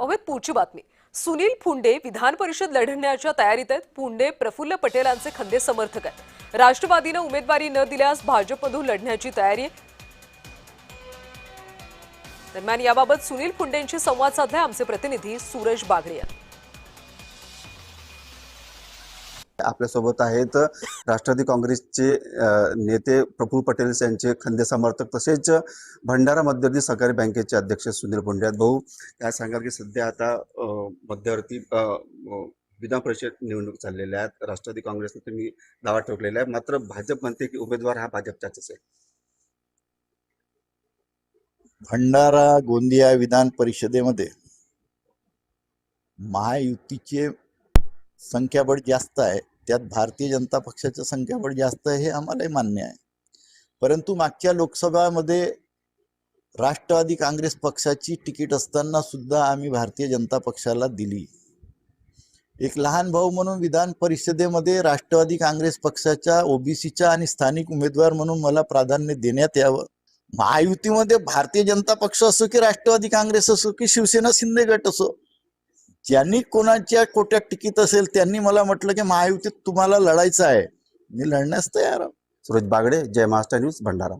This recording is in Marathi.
अवेत पुढची बातमी. सुनील फुंडे विधान परिषद लढण्याच्या तयारीत आहेत. फुंडे प्रफुल्ल पटेलांचे खंदे समर्थक आहेत. राष्ट्रवादीने उमेदवारी न दिल्यास भाजपमधून लढण्याची तयारी आहे. दरम्यान याबाबत सुनील फुंडेंशी संवाद साधलाय आमचे प्रतिनिधी सूरज बागडे यांनी. आपल्यासोबत आहेत राष्ट्रवादी काँग्रेसचे नेते प्रफुल्ल पटेल यांचे खंदे समर्थक तसेच भंडारा मध्यवर्ती सहकारी बँकेचे अध्यक्ष सुनील फुंडे आहेत. भाऊ, काय सांगाल की सध्या आता मध्यवर्ती विधान परिषद निवडणूक चाललेल्या आहेत. राष्ट्रवादी काँग्रेसने तुम्ही दावा ठोकलेला आहे, मात्र भाजप म्हणते की उमेदवार हा भाजपचाच असेल. भंडारा गोंदिया विधान परिषदेमध्ये महायुतीचे संख्याबळ जास्त आहे, त्यात भारतीय जनता पक्षाचं संख्याबळ जास्त आहे, हे आम्हालाही मान्य आहे. परंतु मागच्या लोकसभामध्ये राष्ट्रवादी काँग्रेस पक्षाची तिकीट असताना सुद्धा आम्ही भारतीय जनता पक्षाला दिली. एक लहान भाऊ म्हणून विधान परिषदेमध्ये राष्ट्रवादी काँग्रेस पक्षाच्या ओबीसीच्या आणि स्थानिक उमेदवार म्हणून मला प्राधान्य देण्यात यावं. महायुतीमध्ये भारतीय जनता पक्ष असो की राष्ट्रवादी काँग्रेस असो की शिवसेना शिंदे गट असो, ज्यांनी कोणाच्या कोट्यात तिकीट असेल त्यांनी मला म्हटलं की महायुतीत तुम्हाला लढायचं आहे, मी लढण्यास तयार आहे. सूरज बागडे, जय महाराष्ट्र न्यूज, भंडारा.